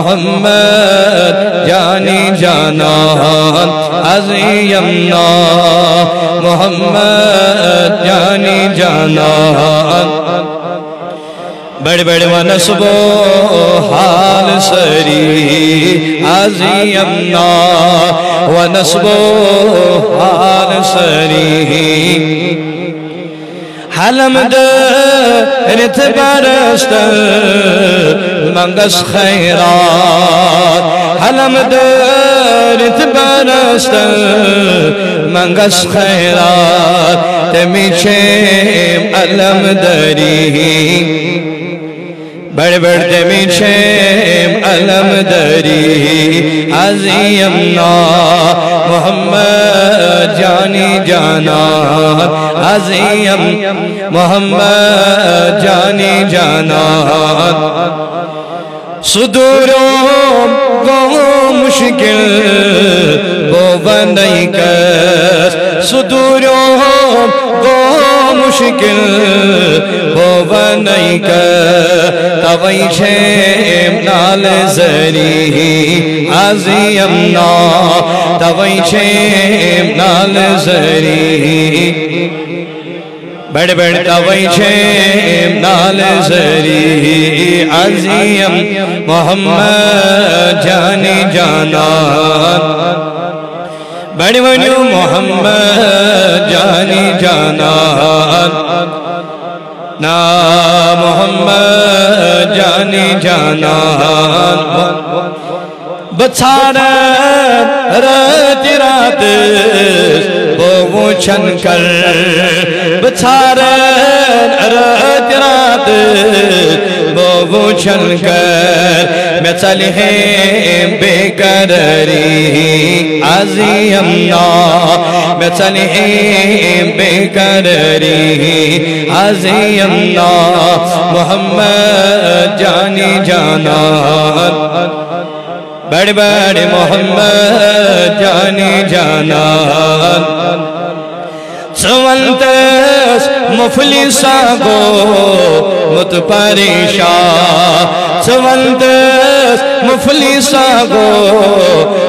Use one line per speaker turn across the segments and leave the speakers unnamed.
محمد جانی جانان عظیمنا محمد جانی جانان بڑے بڑے ونسب و حال سری عظیمنا ونسب و حال سری حلم درت برست منگس خیرات حلم درت برست منگس خیرات تمیچیم علم دری بڑے بڑے تمیچیم علم دری عظیمنا محمد جانی جانان عظیم محمد جانی جانان صدوروں کو مشکل وہ بندائی کر صدوروں کو مشکل وہ بندائی کر توئی چھیم نال زری عظیمنا توئی چھیم نال زری بڑے بڑے توئی چھیم نال زری عظیم محمد جانی جانان بڑے بڑے محمد جانی جانان نا محمد جانی جانان بچھارت رات رات وہ چھن کر بچھارت رات رات وہ چھن کر میں چلیں بے قراری عظیمنا میں چلیں بے قراری عظیمنا محمد جانی جانان بڑے بڑے محمد جانی جانان سوالتس مفلسا گو مت پریشان سوالتس مفلسا گو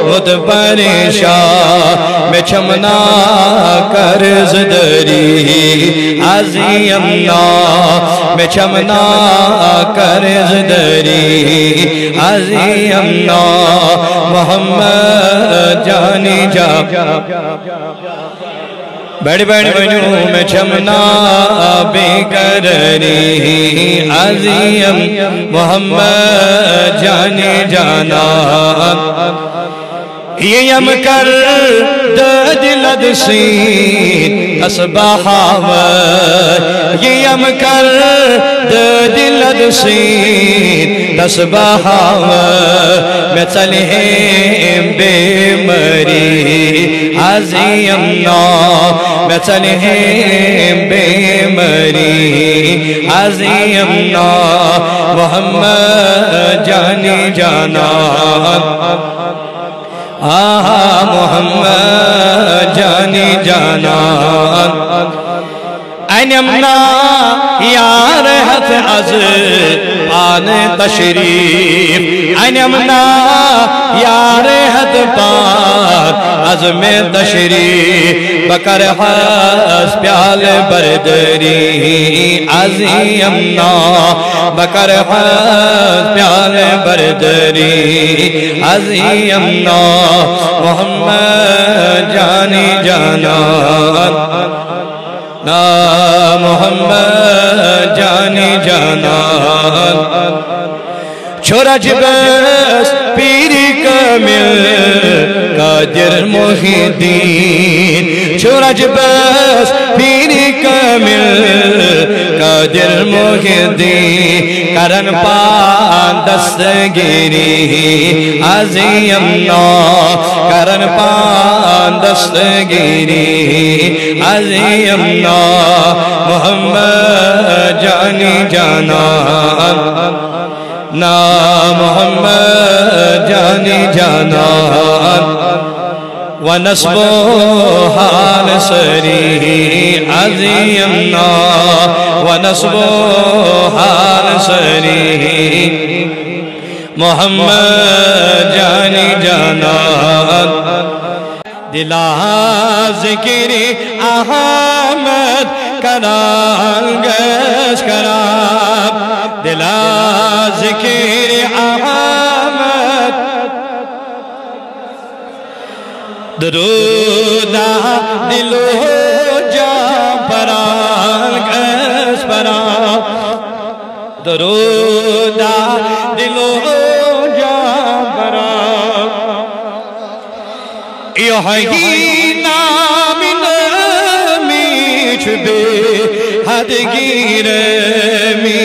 مت پریشان میں چمنا قرض دری عظیمنا میں چمنا قرض دری عظیمنا محمد جانی بڑے بڑے بنو میں چمنا بے قراری عظیم محمد جانی جانان یہ یم کر دل دسین تصبحاور یہ یم کر دل دسین تصبحاور میں چلیں بے مری عظیمنا میں چلیں بے مری عظیمنا محمد جانی جانان محمد جانی جانان اینمنا یار حت از پان تشریف اینمنا یار حت پان از میں تشریف بکر حس پیال بردری عظیمنا بکر حس پیال بردری عظیمنا محمد جانی جانان نا محمد جانی جانان چھوڑج بس پیری کامل قادر محی الدین چھوڑج بس پیری کامل قادر محی الدین کرن پان دستگیری عظیمنا کرن پان دستگیری عظیمنا محمد جانی جانان نا محمد جانی جانان ونسب حال سری عظیمنا ونسب حال سری محمد جانی جانان دلا ذکر احمد کنان گش کراب دلا ذکر احمد درودہ دلو جا پران گش پراب درودہ دلو جا پراب یحیینا من میچ بے حد گیرمی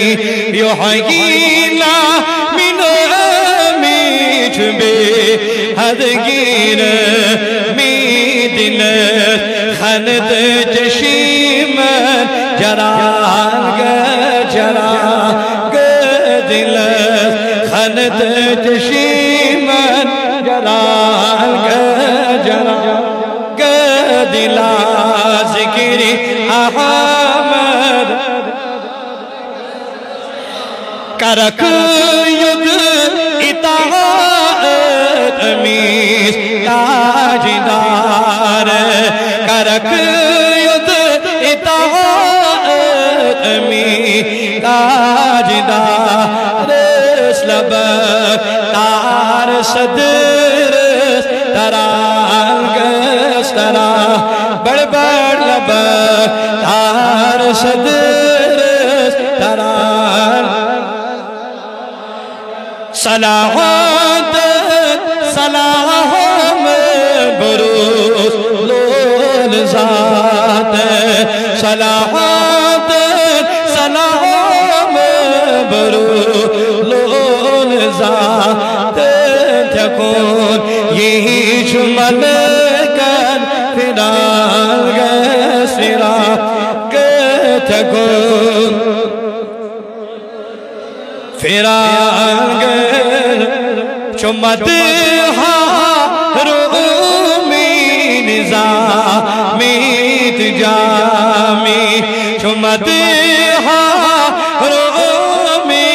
یحیینا من میچ بے حد گیرمی دل خند جشیمن جران جران دل خند جشیمن جران دلا ذکر احمد کرک یگ اطاعت امیز تاجدار کرک یگ اطاعت امیز تاجدار اسلبک تار صدر تران گسترا بڑ بڑ لبک تار صدر تران صلاحات سلام بروس لول ذات صلاحات سلام بروس لول ذات تکون یہی شمل کن فنان گسرا تکون فراغ چمت رومی نظامیت جامی چمت رومی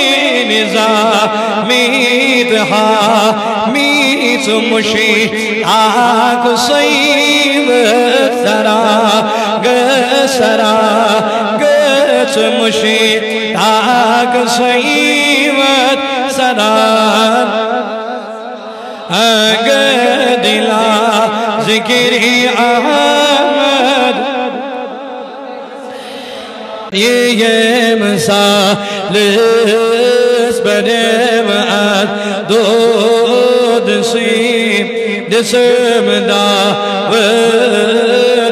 نظامیت حامیت مشی آگ سیب سرا گسرا گس مشی آگ سیوت سران آگ دلا ذکر احمد یہ مثال اس برمت دود سیم جسم دعوت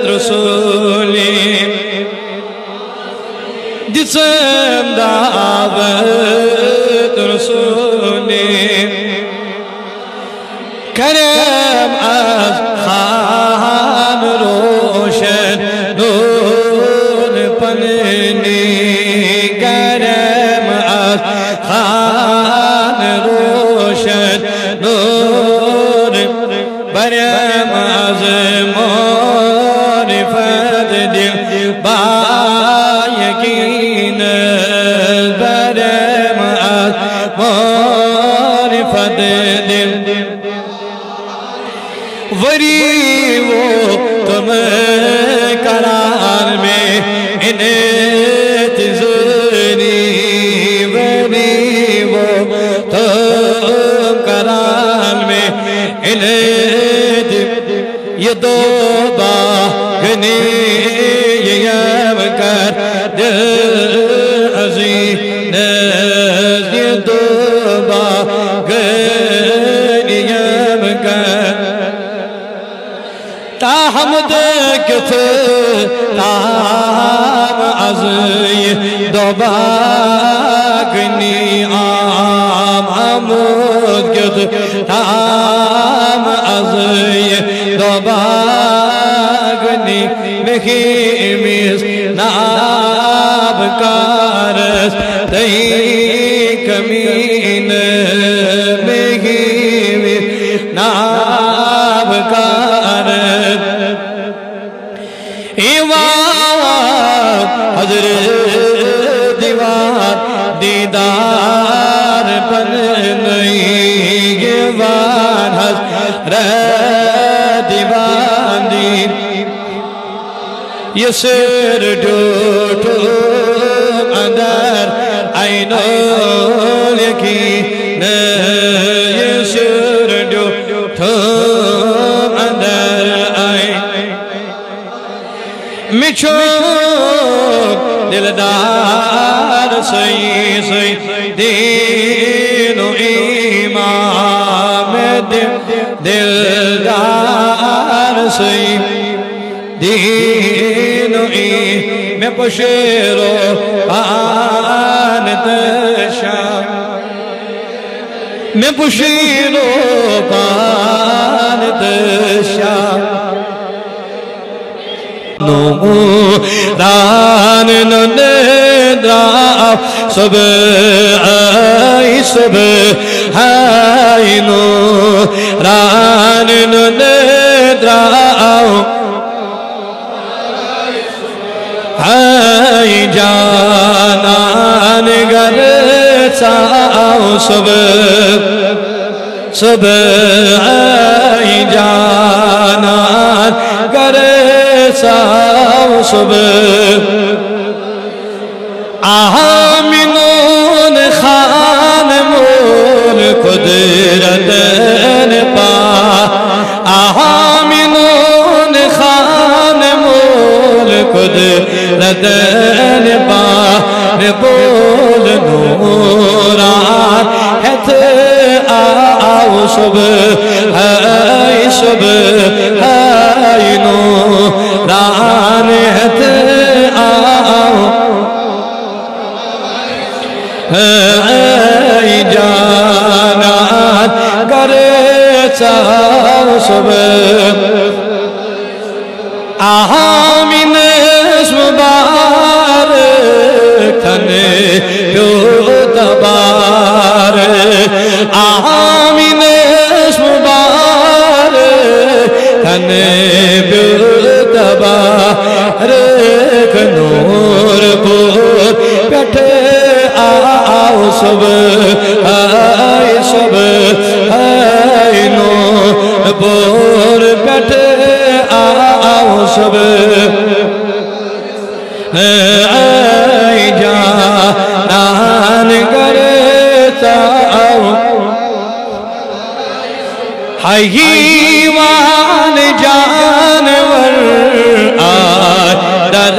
رسولی جسم دعوت رسولی کرم از خان روشن نور پننی کرم از خان روشن نور برم از معرفت دل با یقین برم از معرفت دل وری وہ تم قرار میں انتظاری وری وہ تم قرار میں یہ دو باغنی یم کر دل عظیم یہ دو باغنی یم کر تاہم دیکھت تاہم عزی دو باغنی آم حمود کت تاہم عزی دو باغنی مخیمیز ناب کارس تی کمین مخیمیز ناب کارس ایوان حضرت دیوار دیدار پر نہیں دیوان حضرت دیوان دین یہ سر ڈوٹو اندر عین الیقین یہ سر ڈوٹو اندر عین مچھو دلدار سی دین و امام دلدار سی دین و امام میں پشیرو پانت شام میں پشیرو پانت شام نوران ندرا سب آئی سب آئی نوران ندرا آئی جانان گر ساؤ سب سب آئی جانان گر ساؤ سب آمینون خان مول قدرت پا آمینون خان مول قدرت پا بول نوران ہت آؤ سب آئی سب آئی نوران ہت آؤ آئی جانان کرے چاہو سب آمین اسم مبارک تھنے پیو تبار آمین اسم مبارک تھنے پیو تبار نور پور پیٹھے آؤ سب آئی سب آئی نور پور پیٹھے آؤ سب آئی جانان کرتا آؤ حیوان جانور آئے در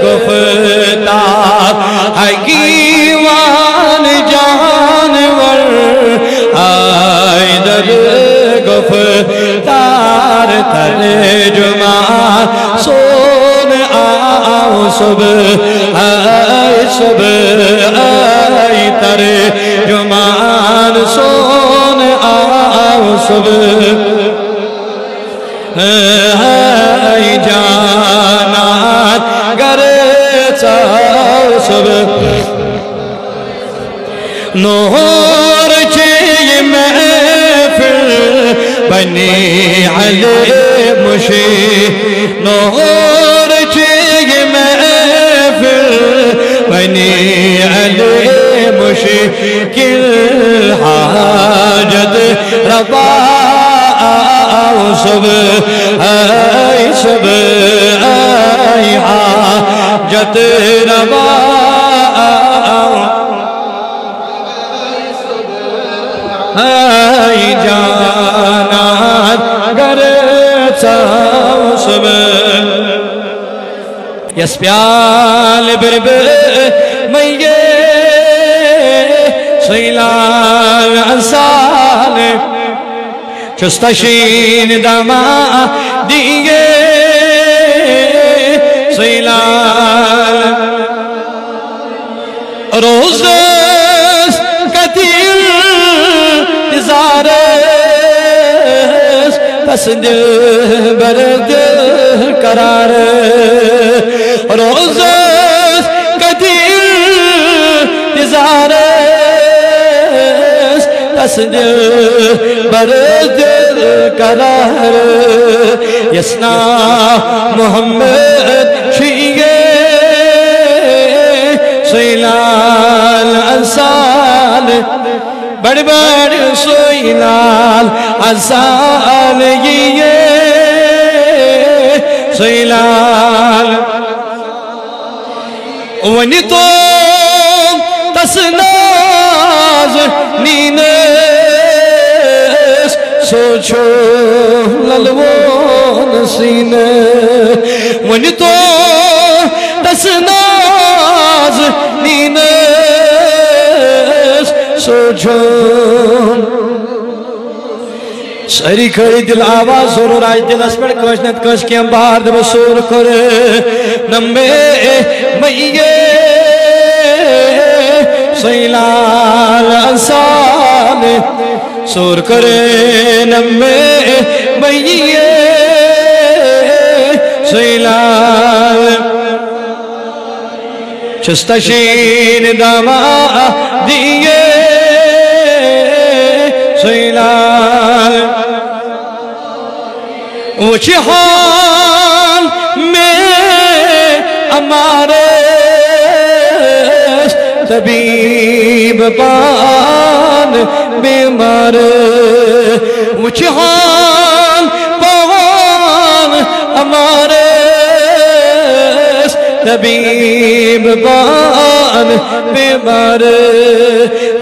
گفتار حیوان جانور آئے در گفتار ترجمان سون آؤ سب آئے سب آئے ترجمان سون آؤ سب آئی جانان گر چاہو سب نور چی محفل بنی علی مشی نور چی محفل بنی علی مشی کل حاجت ربا آؤ سب آئی سب آئی حاجت ربا آئی جانان گر چاہو سب یس پیال بربر مئیے سیلان انسان چستشین دما دیئے سیلان روز کتیر تزارس پسند برد قرار روز کتیر تزارس پسند برد قرار یسنا محمد شیئے سیلان انسان بڑ بڑ سوئی سویلال ازال یہ سویلال ونی تو تسناز نینس سوچو للوون سین ونی تو تسناز نینس سوچو ساری کھڑی دل آواز ضرور آج دل اس پر کش نت کش کیم بار دب سور کرے نمبے مئیے سیلال انسان سور کرے نمبے مئیے سیلال چستشین داما دیئے سیلال اونچی حال میں ہمارے طبیب پان بیمار اونچی حال پان ہمارے طبیب پان بیمار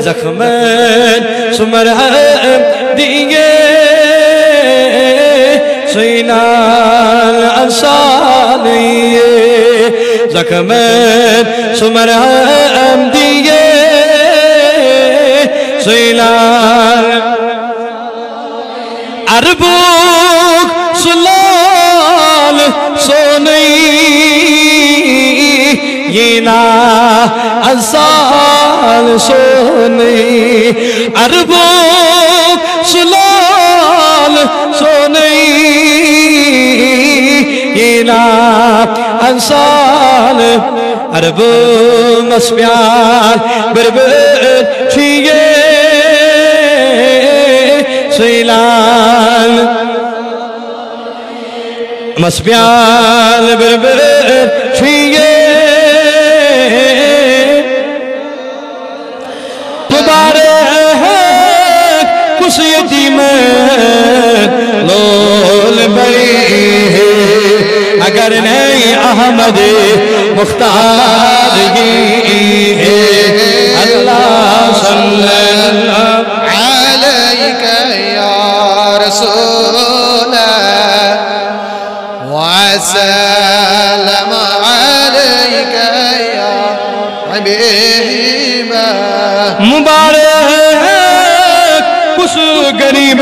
زخمین سمرہم دیئے سویلال انسانیے زخمین سمرہم دیئے سویلال عربوک سلال سونی یہ نا انسان سونی عربوک سلال سونی یہ نا انسان عرب مسبیان بربر چھیے سویلال مسبیان بربر چھیے کس یتیم لول بری اگر نہیں احمد مختار گی اللہ صلی اللہ
عليك يا رسول وسلم عليك يا حبيب
مبارک کس غریب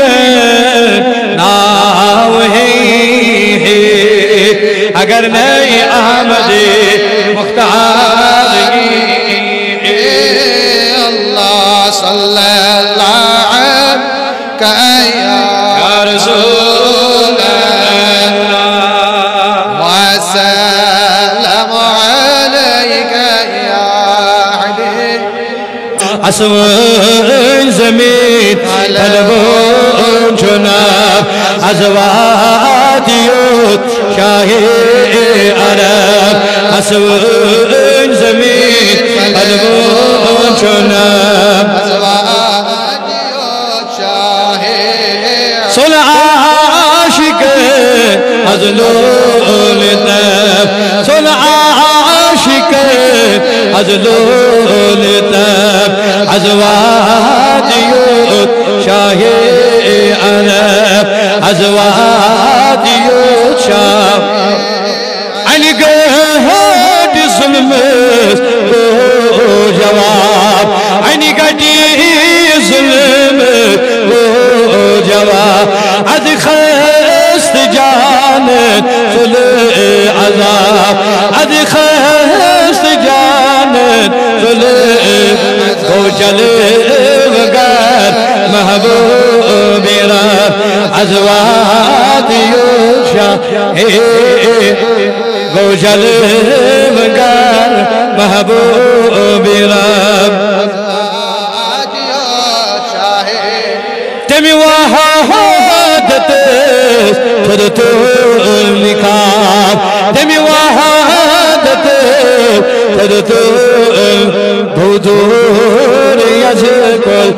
ناو ہے اگر نہیں احمد مختار گی
اللہ صلی اللہ علیہ یا رسول اللہ وسلم علیک یا حبیب
اسوان زمین طلبون جناب ازوادیوت شاہ عرب اسوان زمین طلبون جناب
ازوادیوت شاہ
صلح عاشق ازلول تب صلح عاشق ازلول تب ازوادیوت شاہ عرب ازوادیوت شاہ علی گہد ظلم کو جواب علی گہدی ظلم کو جواب از خست جانت صلح عذاب از خست جانت صلح کو جلوگر محبوب رب ازوادیوت شاہ کو جلوگر محبوب رب تمی وحادت خودت نکاب تمی وحادت خودت بودور yazıkul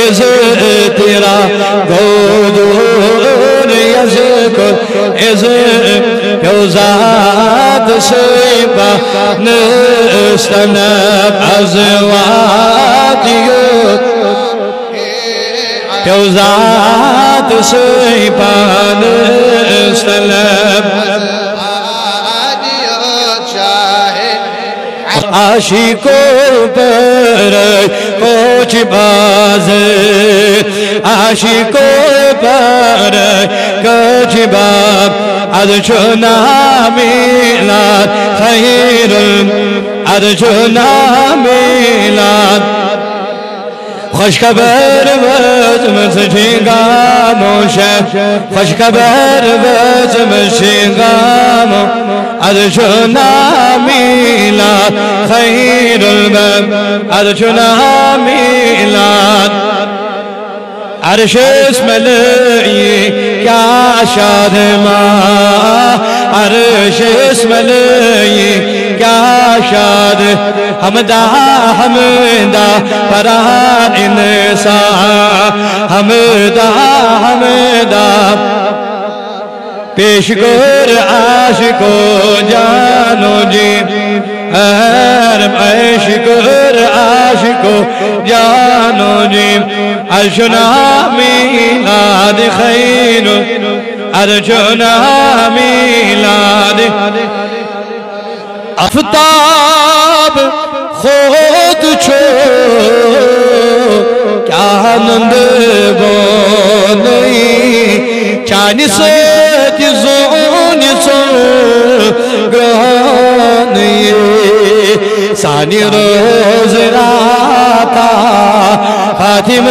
izitira Godur yazıkul izit Yozat sıйba Nıstanab azvat yut Yozat sıйba Nıstanab عاشقوں پر کچھ باز عاشقوں پر کچھ باب ارجنا میلاد خیر ارجنا میلاد خوشخبر وزم سجنگامو شب خوشخبر وزم سجنگامو ارجنا میلاد خیر الباب ارجنا میلاد عرش اسم لئی کیا شادما عرش اسم لئی کیا شاد حمدہ حمدہ پران انسان حمدہ حمدہ پیش گر عاشقو جانو جی پیش گر عاشقو جانو جی ارجنا میلاد خیر ارجنا میلاد آفتاب خود چھو کیا نند بولی چانی ستی زونی سو گرانی سانی روز راتا فاطم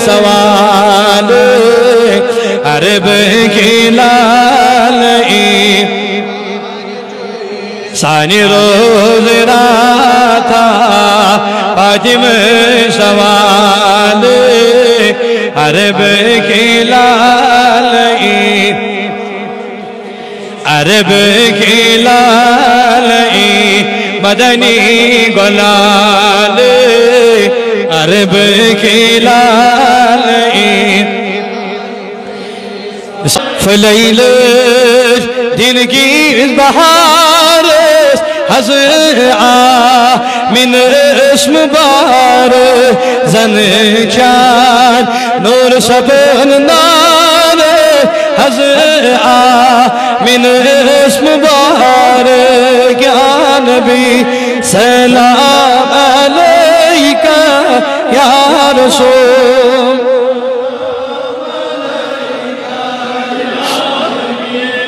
سوال عرب کی لالی سانی روز راتا فاطم سوال عرب کی لالی عرب کی لالی مدنی گلال عرب کی لالی فلیلش دن کی بہار حضر من اسم بار زن چان نور سبن نار حضر من اسم بار یا نبی سلام علیکہ یا رسول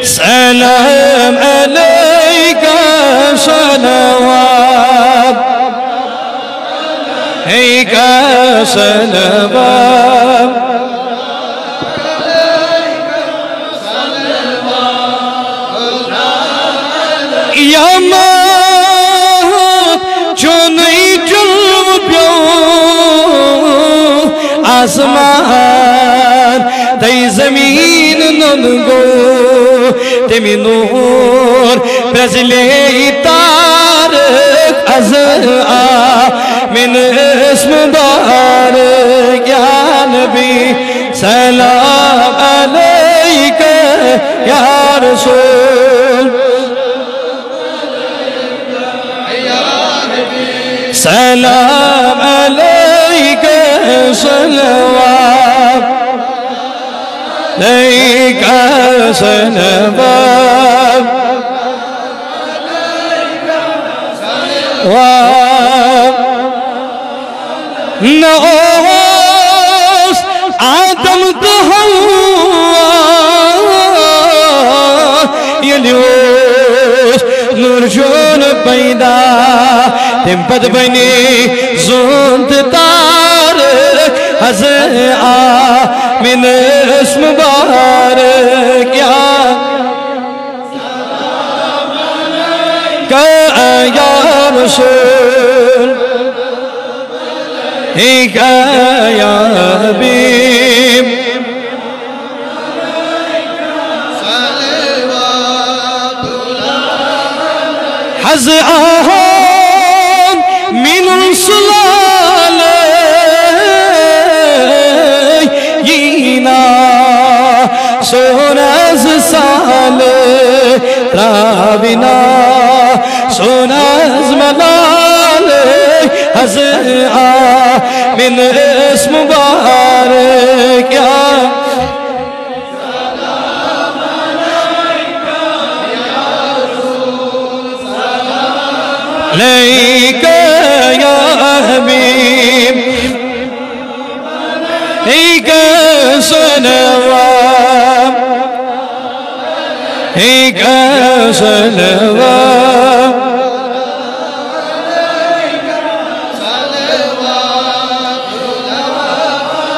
سلام علیکہ صلوات علیکہ صلوات یا موت چونی جلو پیو آسمان تی زمین ننگو تمی نور پرزلی تارک از من اسم بارک یا نبی سلام علیکہ یا رسول سلام علیکہ صلوات علیکہ صلوات نعوذ آدم دہوا یلیوز نور جون پیدا تم پد بنی زوند تارک حضر من اسم بارک یا یا رسول یا حبیب حضر من الصلال سونز سال تراوینا سونز ملال من اسم مبارک یا علیک یا حبیب علیک صلوات علیک صلوات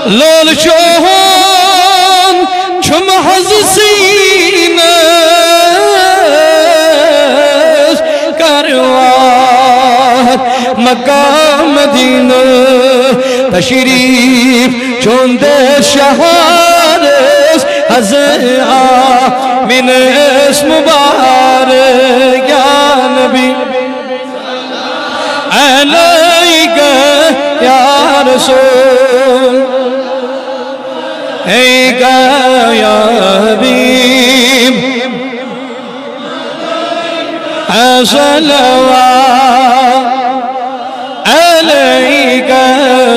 لول شوہن چھم حض سینس کروات مقام مدینہ تشریف چوند شہارس من اسم مبارک یا نبی علیک یا رسول علیک یا حبیب صلوات علیک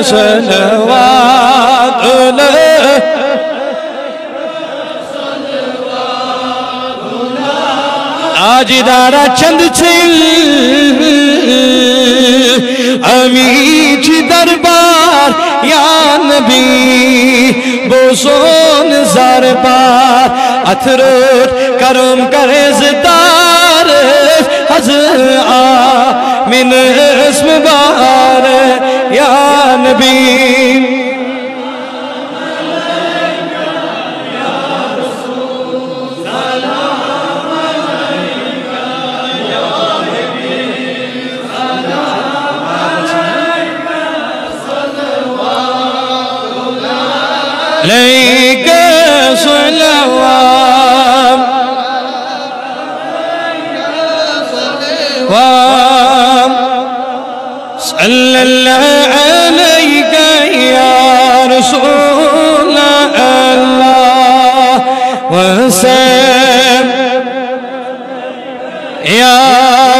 صلوات آج دارا چند چل امیچ دربار یا نبی بوسون زاربار اتروٹ کرم کرزدار من اسم مبارک یا نبی علیک صلوات صلی اللہ علیک یا رسول اللہ وسلم یا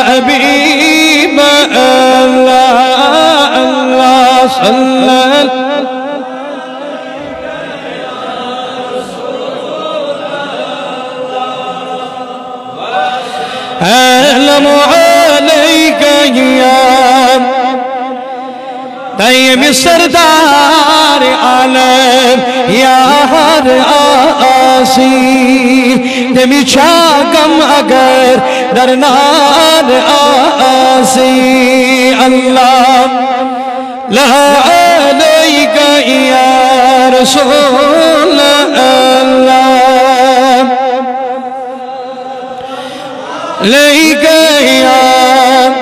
حبیب اللہ اللہ صلی اللہ أهلا عليك يا طيب السردار عالم يا هر آسی دمی چاکم اگر در نار آسی اللہ لا عليك يا رسول اللہ علیک یا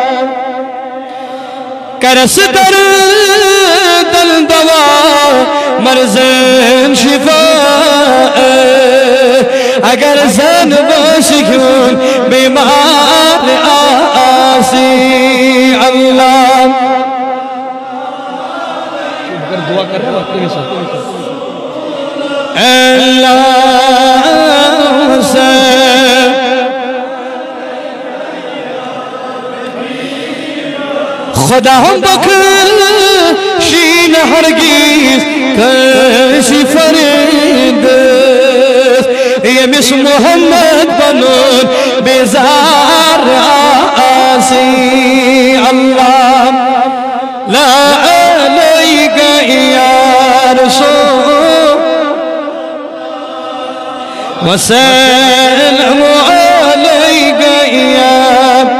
کرس در دل دوا مرزن شفاء اگر زن باشکون بیمار آسی اللہ اللہ سے خدا ہم بخشین ہرگیز کسی فرید یہ مس محمد بنون بیزار آسی اللہ لا علیک یا رسول وسلم علیک یا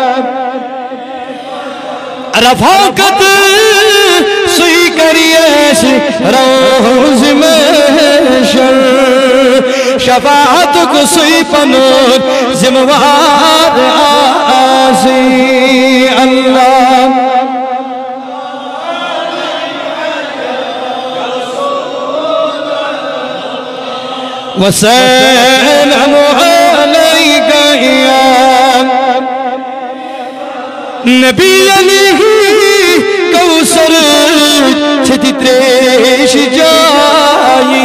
رفاقت سوئی کریش روز محشر شفاعت کو سوئی پنور ذموار آسی اللہ وسلم علیک یا نبی علیہ کوثر چھتی تریش جائی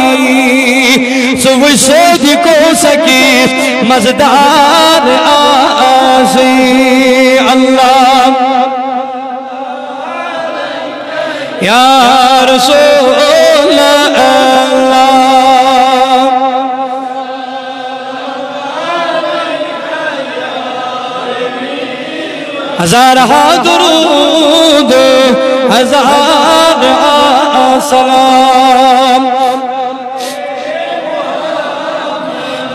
سو وسودی کو سکی مزدار آسی اللہ یا رسول اللہ ہزار درود ہزار سلام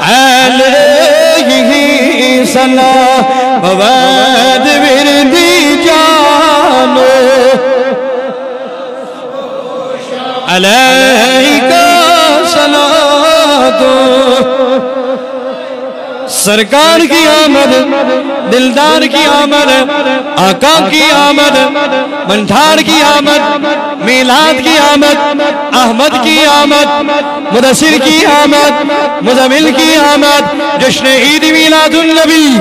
علیہ سلام بواد وردی جانو علیہ صلاۃ سرکار کی آمد دلدار کی آمد آقا کی آمد منٹھار کی آمد میلاد کی آمد احمد کی آمد مدثر کی آمد مزمل کی آمد جشن عید میلاد النبی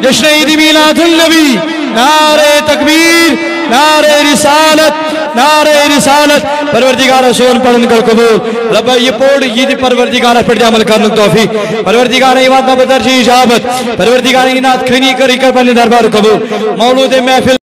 جشن عید میلاد النبی نعرہ تکبیر نعرہ رسالت نعرہ رسالت پروردگار رسول پڑھن کر قبول رب یہ پوڑ یہ پروردگار پر عمل کرنے توفیق پروردگار ایواد بدر جی اجابت پروردگار انات کھنی کر بنے دربار قبول مولود محفل